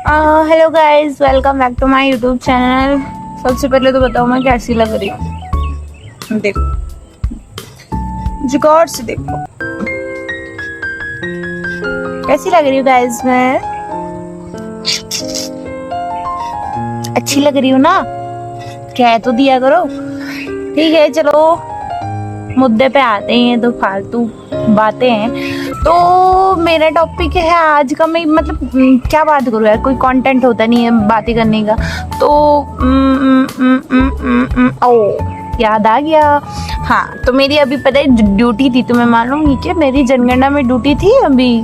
Hello guys, welcome back to my YouTube channel. सबसे पहले तो बताओ मैं कैसी लग रही हूँ। देखो जुगाड़ से देखो कैसी लग रही हूँ गाइस। मैं अच्छी लग रही हूँ ना? कह तो दिया करो। ठीक है, चलो मुद्दे पे आते हैं। तो फालतू बातें हैं। तो मेरा टॉपिक है आज का। मैं मतलब क्या बात करूँ यार, कोई कंटेंट होता नहीं है बातें करने का। तो ओ याद आ गया। हाँ, तो मेरी अभी पता है ड्यूटी थी। तो मैं मानूंगी कि मेरी जनगणना में ड्यूटी थी। अभी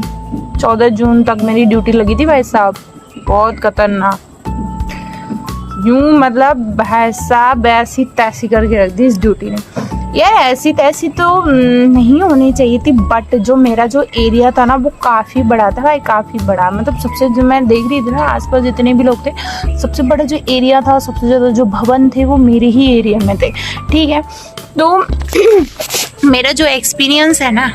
14 जून तक मेरी ड्यूटी लगी थी भाई साहब। बहुत खतरनाक। यूं मतलब भाई साहब ऐसी तैसी करके रख दी इस ड्यूटी ने। यार ऐसी तैसी तो नहीं होनी चाहिए थी, बट जो मेरा जो एरिया था ना वो काफ़ी बड़ा था भाई, काफ़ी बड़ा। मतलब सबसे जो मैं देख रही थी ना आसपास जितने भी लोग थे, सबसे बड़ा जो एरिया था, सबसे ज़्यादा जो भवन थे वो मेरे ही एरिया में थे। ठीक है, तो मेरा जो एक्सपीरियंस है ना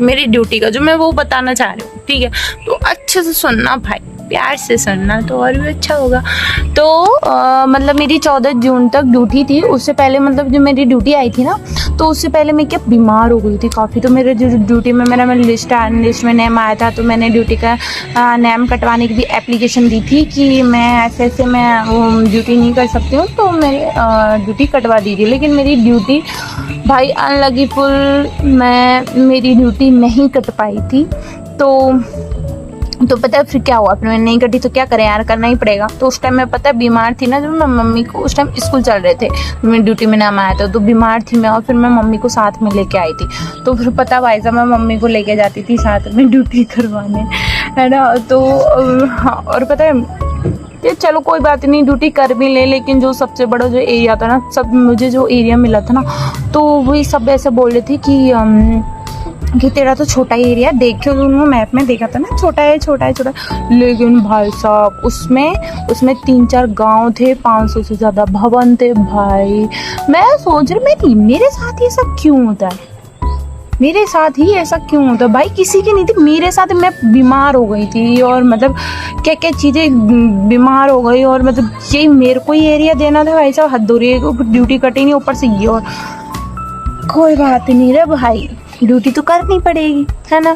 मेरी ड्यूटी का, जो मैं वो बताना चाह रही हूँ। ठीक है, तो अच्छे से सुनना भाई, प्यार से सुनना तो और भी अच्छा होगा। तो मतलब मेरी 14 जून तक ड्यूटी थी। उससे पहले मतलब जो मेरी ड्यूटी आई थी ना, तो उससे पहले मैं क्या बीमार हो गई थी काफ़ी। तो मेरे जो ड्यूटी में मेरा लिस्ट में नेम आया था, तो मैंने ड्यूटी का नेम कटवाने की भी एप्लीकेशन दी थी कि मैं ऐसे मैं ड्यूटी नहीं कर सकती हूँ, तो मेरी ड्यूटी कटवा दीजिए। लेकिन मेरी ड्यूटी भाई अनलकी फुल, मेरी ड्यूटी नहीं कट पाई थी। तो पता है फिर क्या हुआ? फिर मैंने नहीं कटी तो क्या करें यार, करना ही पड़ेगा। तो उस टाइम मैं पता है बीमार थी ना, जब मैं मम्मी को उस टाइम स्कूल चल रहे थे, मेरी ड्यूटी में नाम आया था, तो बीमार थी मैं। और फिर मैं मम्मी को साथ में लेके आई थी। तो फिर पता भाई साहब मैं मम्मी को लेके जाती थी साथ में ड्यूटी करवाने, है ना। तो हाँ, और पता है ये चलो कोई बात नहीं, ड्यूटी कर भी ले। लेकिन जो सबसे बड़ा जो एरिया था ना, सब मुझे जो एरिया मिला था ना, तो वही सब ऐसे बोल रहे थे कि तेरा तो छोटा ही एरिया देख के उन्होंने मैप में देखा था ना, छोटा है छोटा है छोटा। लेकिन भाई साहब उसमें 3-4 गांव थे, 500 से ज़्यादा भवन थे भाई। मैं सोच रही मेरे साथ ये सब क्यों होता है, मेरे साथ ही ऐसा क्यों होता है भाई? किसी की नहीं थी, मेरे साथ। मैं बीमार हो गई थी और मतलब क्या क्या चीज़ें बीमार हो गई। और मतलब यही मेरे को ही एरिया देना था भाई साहब, हद हो रही है। ड्यूटी कटी नहीं ऊपर से ये। और कोई बात नहीं रे भाई, ड्यूटी तो करनी पड़ेगी, है ना।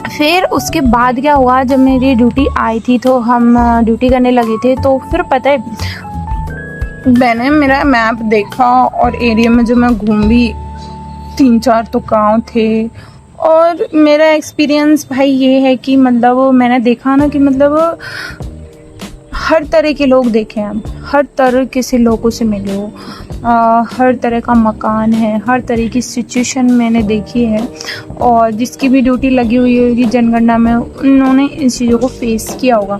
फिर उसके बाद क्या हुआ, जब मेरी ड्यूटी आई थी तो हम ड्यूटी करने लगे थे। तो फिर पता है मैंने मेरा मैप देखा और एरिया में जो मैं घूमी 3-4 तो गाँव थे। और मेरा एक्सपीरियंस भाई ये है कि मतलब मैंने देखा ना कि मतलब हर तरह के लोग देखे हम, हर तरह के से लोगों से मिले हो, हर तरह का मकान है, हर तरह की सिचुएशन मैंने देखी है। और जिसकी भी ड्यूटी लगी हुई होगी जनगणना में, उन्होंने इन चीज़ों को फेस किया होगा।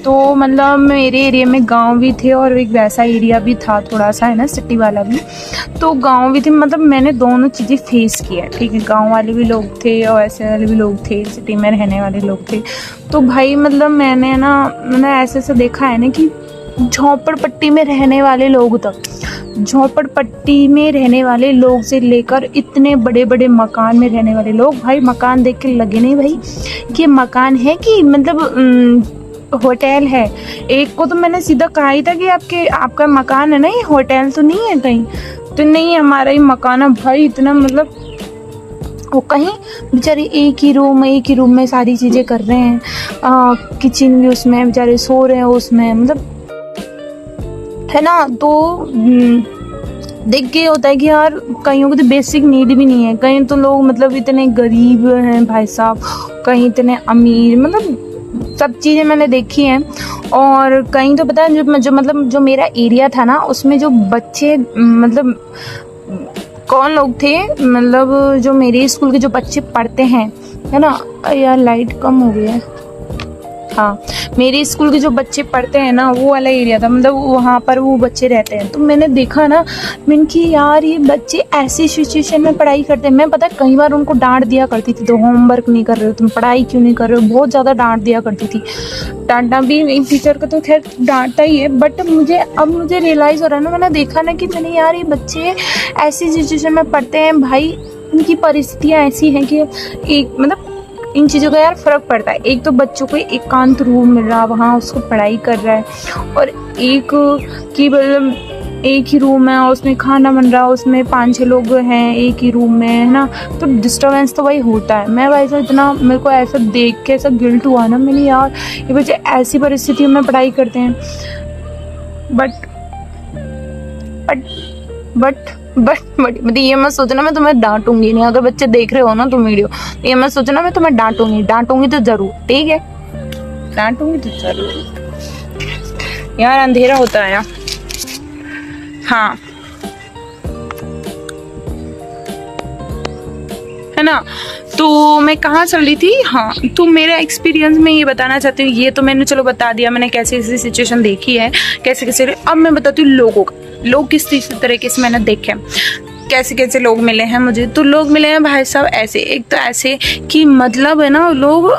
तो मतलब मेरे एरिया में गांव भी थे और एक वैसा एरिया भी था, थोड़ा सा है ना सिटी वाला भी। तो गांव भी थे, मतलब मैंने दोनों चीज़ें फेस की है। ठीक है, गांव वाले भी लोग थे और ऐसे वाले भी लोग थे, सिटी में रहने वाले लोग थे। तो भाई मतलब मैंने ऐसे ऐसे देखा है ना कि झोपड़पट्टी में रहने वाले लोग तक, झोपड़पट्टी में रहने वाले लोग से लेकर इतने बड़े बड़े मकान में रहने वाले लोग, भाई मकान देख के लगे नहीं भाई कि मकान है कि मतलब होटल है। एक को तो मैंने सीधा कहा ही था कि आपका मकान है ना, ये होटल तो नहीं है कहीं। तो नहीं, हमारा ही मकान है भाई। इतना मतलब वो कहीं बेचारे एक ही रूम में सारी चीज़ें कर रहे हैं। किचन भी उसमें, बेचारे सो रहे हैं उसमें, मतलब है ना। तो देख के होता है कि यार कईयों को तो बेसिक नीड भी नहीं है। कहीं तो लोग मतलब इतने गरीब हैं भाई साहब, कहीं इतने अमीर, मतलब सब चीज़ें मैंने देखी हैं। और कहीं तो पता है जो मेरा एरिया था ना, उसमें जो बच्चे मतलब कौन लोग थे, मतलब जो मेरे स्कूल के जो बच्चे पढ़ते हैं, है ना। यार लाइट कम हो गई है। हाँ, मेरे स्कूल के जो बच्चे पढ़ते हैं ना, वो वाला एरिया था, मतलब वहाँ पर वो बच्चे रहते हैं। तो मैंने देखा ना, मैंने कि यार ये बच्चे ऐसी सिचुएशन में पढ़ाई करते हैं। मैं पता है कई बार उनको डांट दिया करती थी, तो होमवर्क नहीं कर रहे हो तुम, पढ़ाई क्यों नहीं कर रहे हो, बहुत ज़्यादा डांट दिया करती थी। डांटना भी एक टीचर को तो खैर डांटता ही है, बट मुझे रियलाइज़ हो रहा है ना, मैंने देखा ना कि मैंने यार ये बच्चे ऐसी सिचुएशन में पढ़ते हैं भाई, उनकी परिस्थितियाँ ऐसी हैं कि एक मतलब इन चीज़ों का यार फ़र्क पड़ता है। एक तो बच्चों को एकांत रूम मिल रहा, वहाँ उसको पढ़ाई कर रहा है, और एक कि मतलब एक ही रूम है, उसमें खाना बन रहा है, उसमें 5-6 लोग हैं एक ही रूम में, है ना, तो डिस्टर्बेंस तो वही होता है। मैं भाई साहब इतना मेरे को ऐसा देख के ऐसा गिल्ट हुआ ना, मैंने यार ये बच्चे ऐसी परिस्थितियों में पढ़ाई करते हैं। बट मतलब ये मत सोचना मैं तुम्हें डांटूंगी नहीं, अगर बच्चे देख रहे हो ना तुम वीडियो, तो ये मत सोचना मैं तुम्हें डांटूंगी तो जरूर, ठीक है, डांटूंगी तो जरूर। यार अंधेरा होता है यार। हाँ है ना, तो मैं कहाँ चल रही थी। हाँ, तो मेरा एक्सपीरियंस में ये बताना चाहती हूँ, ये तो मैंने चलो बता दिया मैंने कैसे कैसे सिचुएशन देखी है, कैसे कैसे। अब मैं बताती हूँ लोगों का, लोग किस तरीके से मैंने देखे, कैसे कैसे लोग मिले हैं मुझे। तो लोग मिले हैं भाई साहब ऐसे, एक तो ऐसे कि मतलब है ना, लोग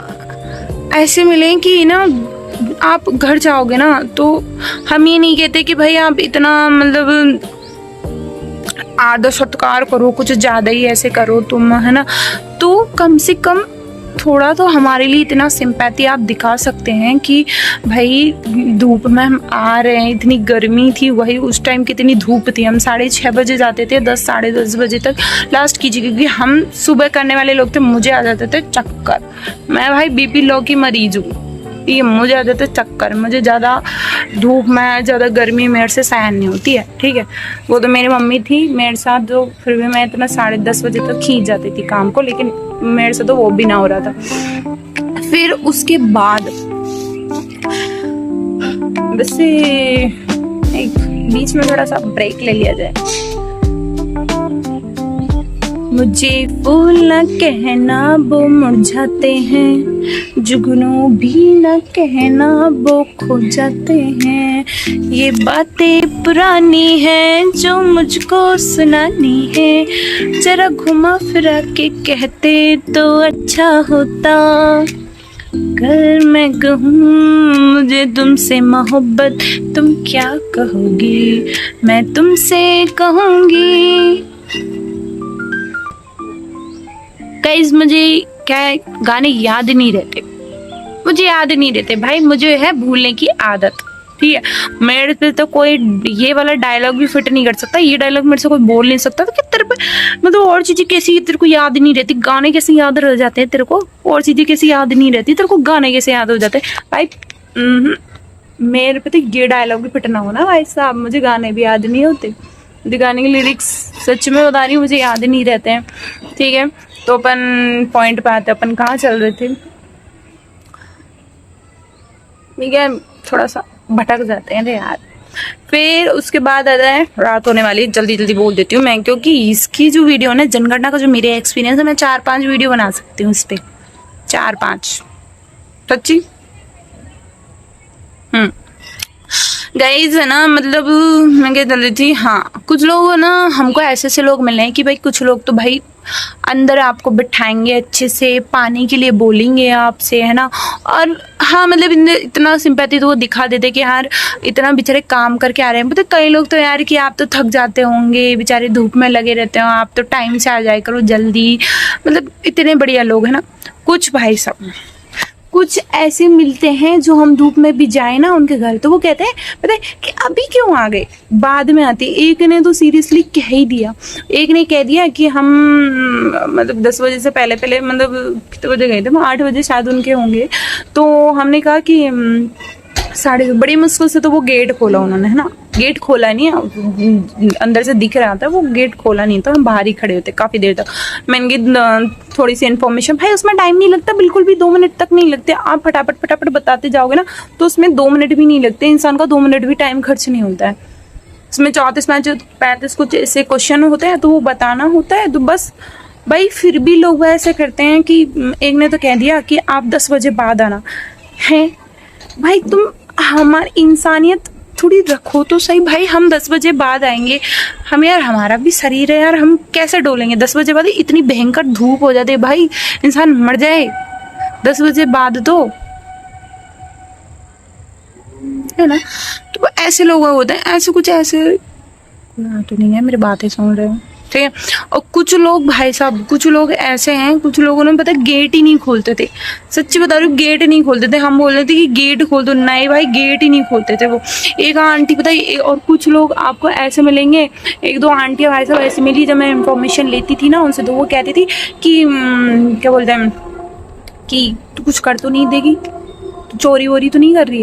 ऐसे मिले कि ना आप घर जाओगे ना तो हम ये नहीं कहते कि भाई आप इतना मतलब आदर सत्कार करो, कुछ ज़्यादा ही ऐसे करो तुम, है ना, तो कम से कम थोड़ा तो हमारे लिए इतना सिंपैथी आप दिखा सकते हैं कि भाई धूप में हम आ रहे हैं, इतनी गर्मी थी, वही उस टाइम कितनी धूप थी, हम 6:30 बजे जाते थे, 10 साढ़े 10 बजे तक लास्ट कीजिए, क्योंकि हम सुबह करने वाले लोग थे। मुझे आ जाते थे चक्कर, मैं भाई बीपी लो की मरीज हूँ, ये मुझे आ जाते चक्कर, मुझे ज़्यादा धूप में ज़्यादा गर्मी मेरे से सहन नहीं होती है, ठीक है। वो तो मेरी मम्मी थी मेरे साथ, जो फिर भी मैं इतना 10:30 बजे तक खींच जाती थी काम को, लेकिन मेरे से तो वो भी ना हो रहा था। फिर उसके बाद वैसे एक बीच में थोड़ा सा ब्रेक ले लिया जाए। मुझे फूल न कहना वो मुरझाते हैं, जुगनू भी न कहना वो खो जाते हैं, ये बातें पुरानी हैं जो मुझको सुनानी है, जरा घुमा फिरा के कहते तो अच्छा होता। कल मैं कहूँ मुझे तुमसे मोहब्बत, तुम क्या कहोगी, मैं तुमसे कहूँगी। गाइस मुझे क्या है, गाने याद नहीं रहते, मुझे याद नहीं रहते भाई, मुझे है भूलने की आदत, ठीक है। मेरे पे तो कोई ये वाला डायलॉग भी फिट नहीं कर सकता, ये डायलॉग मेरे से कोई बोल नहीं सकता, तो कि तेरे पे मतलब और चीजें कैसी तेरे को याद नहीं रहती, गाने कैसे याद रह जाते हैं तेरे को, और चीजें कैसी याद नहीं रहती तेरे को, गाने कैसे याद हो जाते हैं भाई। मेरे पे तो ये डायलॉग भी फिट ना हो ना भाई साहब, मुझे गाने भी याद नहीं होते, मुझे गाने के लिरिक्स सच में बता रही हूँ मुझे याद नहीं रहते हैं, ठीक है। तो अपन पॉइंट पे आते, अपन कहाँ चल रहे थे, ठीक है, थोड़ा सा भटक जाते हैं रे यार। फिर उसके बाद आता है रात होने वाली, जल्दी जल्दी बोल देती हूँ मैं, क्योंकि इसकी जो वीडियो है ना, जनगणना का जो मेरे एक्सपीरियंस है, मैं 4-5 वीडियो बना सकती हूँ इस पे, 4-5 सच्ची। गाइज है ना, मतलब मैं क्या चल रही थी, हाँ कुछ लोग ना हमको ऐसे ऐसे लोग मिले हैं कि भाई कुछ लोग तो भाई अंदर आपको बिठाएंगे अच्छे से, पानी के लिए बोलेंगे आपसे, है ना, और हाँ मतलब इतना सिंपैथी तो वो दिखा देते कि यार इतना बेचारे काम करके आ रहे हैं। मतलब कई लोग तो यार कि आप तो थक जाते होंगे, बेचारे धूप में लगे रहते हो, आप तो टाइम से आ जाया करो जल्दी, मतलब इतने बढ़िया लोग हैं ना। कुछ भाई सब कुछ ऐसे मिलते हैं जो हम धूप में भी जाए ना उनके घर, तो वो कहते हैं पता है कि अभी क्यों आ गए, बाद में आते। एक ने तो सीरियसली कह ही दिया, एक ने कह दिया कि हम मतलब 10 बजे से पहले पहले, मतलब कितने बजे गए थे, वो 8 बजे शायद उनके होंगे, तो हमने कहा कि बड़ी मुश्किल से तो वो गेट खोला उन्होंने, है ना, गेट खोला नहीं है, अंदर से दिख रहा था, वो गेट खोला नहीं था, हम बाहर ही खड़े होते काफ़ी देर तक। मैंने थोड़ी सी इन्फॉर्मेशन, भाई उसमें टाइम नहीं लगता बिल्कुल भी, 2 मिनट तक नहीं लगते, आप फटाफट फटाफट बताते जाओगे ना तो उसमें 2 मिनट भी नहीं लगते, इंसान का 2 मिनट भी टाइम खर्च नहीं होता है। उसमें 34-35 कुछ ऐसे क्वेश्चन होते हैं तो वो बताना होता है, तो बस भाई फिर भी लोग ऐसे करते हैं कि एक ने तो कह दिया कि आप 10 बजे बाद आना है। भाई तुम हमारी इंसानियत थोड़ी रखो तो सही भाई, हम 10 बजे बाद आएंगे, हम यार हमारा भी शरीर है यार, हम कैसे डोलेंगे 10 बजे बाद, इतनी भयंकर धूप हो जाती है भाई, इंसान मर जाए 10 बजे बाद तो, है ना। तो ऐसे लोग होते हैं, ऐसे कुछ ऐसे तो नहीं है, मेरी बातें सुन रहे हो, ठीक है। और कुछ लोग भाई साहब, कुछ लोग ऐसे हैं, कुछ लोगों ने पता है गेट ही नहीं खोलते थे, सच्ची बता रही हूँ, गेट नहीं खोलते थे। हम बोल रहे थे कि गेट खोल दो, नहीं भाई गेट ही नहीं खोलते थे वो। एक आंटी पता है, और कुछ लोग आपको ऐसे मिलेंगे, एक दो आंटियाँ भाई साहब ऐसे मिली, जब मैं इंफॉर्मेशन लेती थी ना उनसे, तो वो कहती थी कि क्या बोलते हैं कि तू कुछ कर तो नहीं देगी, तू चोरी वोरी तो नहीं कर रही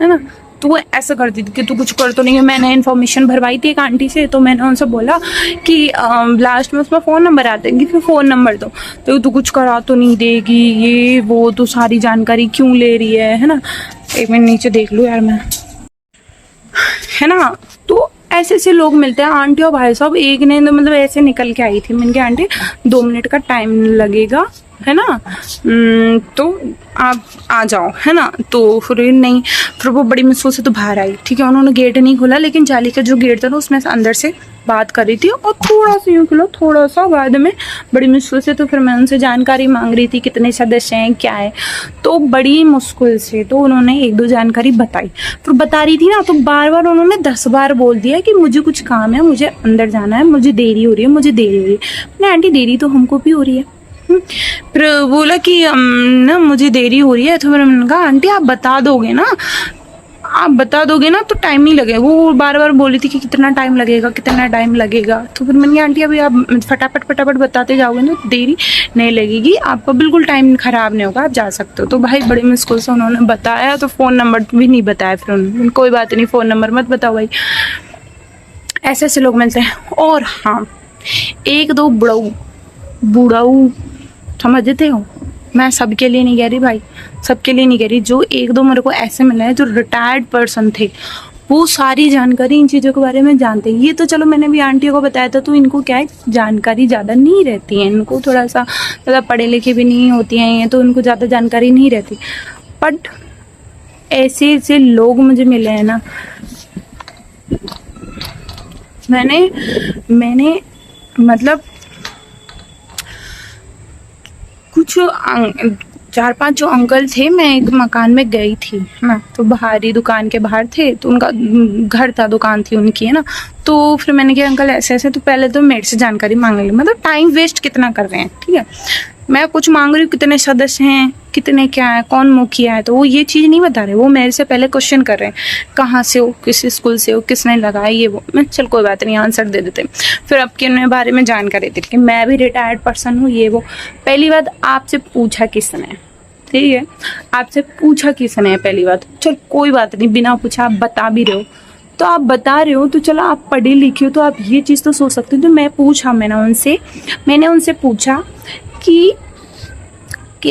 है ना। तो वो ऐसा करती थी कि तू कुछ कर तो नहीं है। मैंने इन्फॉर्मेशन भरवाई थी एक आंटी से, तो मैंने उनसे बोला कि लास्ट में उसमें फ़ोन नंबर आ देंगे, फिर फ़ोन नंबर दो, तो तू कुछ करा तो नहीं देगी, ये वो, तो सारी जानकारी क्यों ले रही है ना। एक मिनट नीचे देख लूँ यार मैं, है ना। तो ऐसे ऐसे लोग मिलते हैं। आंटी और भाई साहब, एक ने तो मतलब ऐसे निकल के आई थी, मैंने कहा आंटी 2 मिनट का टाइम लगेगा, है ना, तो आप आ जाओ, है ना। तो फिर नहीं, फिर वो बड़ी मुश्किल से तो बाहर आई, ठीक है। उन्होंने गेट नहीं खोला, लेकिन जाली का जो गेट था ना उसमें से अंदर से बात कर रही थी, और थोड़ा सा यूँ खुला, थोड़ा सा बाद में, बड़ी मुश्किल से। तो फिर मैं उनसे जानकारी मांग रही थी कितने सदस्य हैं, क्या है, तो बड़ी मुश्किल से तो उन्होंने 1-2 जानकारी बताई। फिर बता रही थी ना, तो बार बार उन्होंने 10 बार बोल दिया कि मुझे कुछ काम है, मुझे अंदर जाना है, मुझे देरी हो रही है, मुझे देरी हो रही है। मैंने आंटी देरी तो हमको भी हो रही है। फिर बोला कि ना मुझे देरी हो रही है, तो फिर मैंने कहा आंटी आप बता दोगे ना, आप बता दोगे ना तो टाइम नहीं लगेगा। वो बार बार बोली थी कि कितना टाइम लगेगा, कितना टाइम लगेगा। तो फिर मैंने कहा आंटी अभी आप फटाफट फटाफट बताते जाओगे ना, देरी नहीं लगेगी, आपका बिल्कुल टाइम खराब नहीं होगा, आप जा सकते हो। तो भाई बड़ी मुश्किल से उन्होंने बताया, तो फ़ोन नंबर भी नहीं बताया। फिर उन्होंने, कोई बात नहीं, फ़ोन नंबर मत बताओ भाई। ऐसे ऐसे लोग मिलते हैं। और हाँ, 1-2 बुढ़ाऊ समझते हो, मैं सबके लिए नहीं कह रही भाई, सबके लिए नहीं कह रही। जो 1-2 मेरे को ऐसे मिले हैं जो रिटायर्ड पर्सन थे, वो सारी जानकारी इन चीज़ों के बारे में जानते हैं। ये तो चलो मैंने भी आंटियों को बताया था, तो इनको क्या है, जानकारी ज़्यादा नहीं रहती है, इनको थोड़ा सा ज़्यादा पढ़े लिखे भी नहीं होती हैं ये, तो उनको ज़्यादा जानकारी नहीं रहती। बट ऐसे ऐसे लोग मुझे मिले हैं ना, मैंने मतलब कुछ 4-5 जो अंकल थे, मैं एक मकान में गई थी ना, तो बाहरी दुकान के बाहर थे, तो उनका घर था, दुकान थी उनकी, है ना। तो फिर मैंने कहा अंकल ऐसे ऐसे, तो पहले तो मेरे से जानकारी मांग ली, मतलब टाइम वेस्ट कितना कर रहे हैं, ठीक है। मैं कुछ मांग रही हूँ, कितने सदस्य हैं, कितने क्या है, कौन मुखिया है, तो वो ये चीज़ नहीं बता रहे। वो मेरे से पहले क्वेश्चन कर रहे हैं, कहाँ से हो, किस स्कूल से हो, किसने लगाया, ये वो। मैं चल कोई बात नहीं, आंसर दे देते। फिर अब के बारे में जानकारी दी कि मैं भी रिटायर्ड पर्सन हूँ, ये वो। पहली बात, आपसे पूछा किसने, ठीक है, आपसे पूछा किसने पहली बात। चल कोई बात नहीं, बिना पूछा आप बता भी रहे हो, तो आप बता रहे हो तो चलो आप पढ़े लिखे हो, तो आप ये चीज़ तो सोच सकते हो। तो मैंने उनसे पूछा कि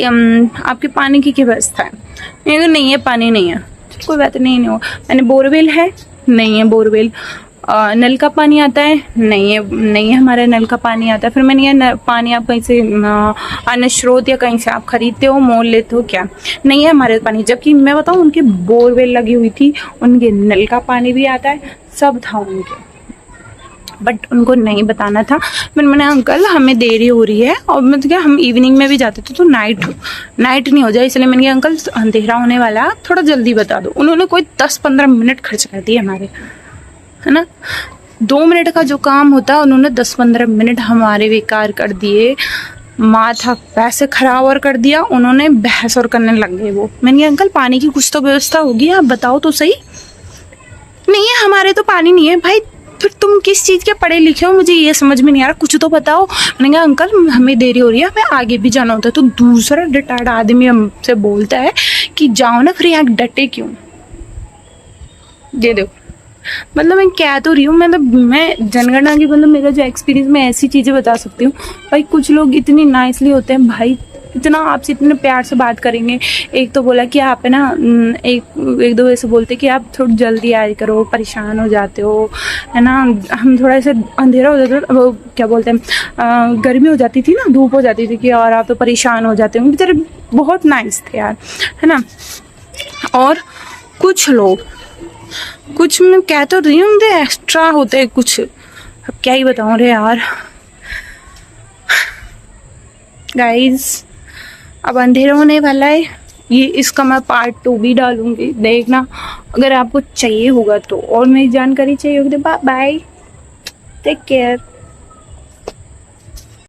आपके पानी की क्या व्यवस्था है। मैंने कहा नहीं है, पानी नहीं है। कोई बात नहीं हो। मैंने बोरवेल है, नहीं है बोरवेल। नल का पानी आता है, नहीं है हमारे नल का पानी आता है। फिर मैंने ये पानी आप कहीं से अन्य स्रोत या कहीं से आप खरीदते हो, मोल लेते हो क्या? नहीं है हमारे पानी। जबकि मैं बताऊँ, उनके बोरवेल लगी हुई थी, उनके नल का पानी भी आता है, सब था उनके, बट उनको नहीं बताना था। मैंने अंकल हमें देरी हो रही है, और मतलब क्या हम इवनिंग में भी जाते थे, तो नाइट नहीं हो जाए, इसलिए मैंने कहा अंकल अंधेरा होने वाला, थोड़ा जल्दी बता दो। उन्होंने कोई 10-15 मिनट खर्च कर दिए हमारे, है ना। 2 मिनट का जो काम होता है, उन्होंने 10-15 मिनट हमारे बेकार कर दिए, माथा पैसे खराब और कर दिया। उन्होंने बहस और करने लग गए वो। मैंने कहा अंकल पानी की कुछ तो व्यवस्था होगी, आप बताओ तो सही। नहीं है हमारे तो पानी नहीं है। भाई फिर तुम किस चीज़ के पढ़े लिखे हो, मुझे ये समझ में नहीं आ रहा, कुछ तो बताओ। मैंने कहा अंकल हमें देरी हो रही है, हमें आगे भी जाना होता है। तो दूसरा रिटायर्ड आदमी हमसे बोलता है कि जाओ ना, फिर यहाँ डटे क्यों। दे दो, मतलब मैं क्या तो रही हूँ, मतलब मैं जनगणना की, मतलब मेरा जो एक्सपीरियंस, मैं ऐसी चीज़ें बता सकती हूँ। भाई कुछ लोग इतनी नाइसली होते हैं भाई, इतना आपसे इतने प्यार से बात करेंगे। एक तो बोला कि आप है ना, एक दो ऐसे बोलते कि आप थोड़ी जल्दी आया करो, परेशान हो जाते हो, है ना। हम थोड़ा ऐसे अंधेरा हो जाता है, वो क्या बोलते हैं, गर्मी हो जाती थी ना, धूप हो जाती थी कि और आप तो परेशान हो जाते हो। बेचारे बहुत नाइस थे यार, है ना। और कुछ लोग, कुछ मैं कह तो रही हूँ, एक्स्ट्रा होते हैं कुछ, अब क्या ही बताऊँ रे यार। गाइज अब अंधेरा होने वाला है, ये इसका मैं पार्ट 2 भी डालूंगी, देखना अगर आपको चाहिए होगा तो, और मेरी जानकारी चाहिए होगी तो बाय, टेक केयर।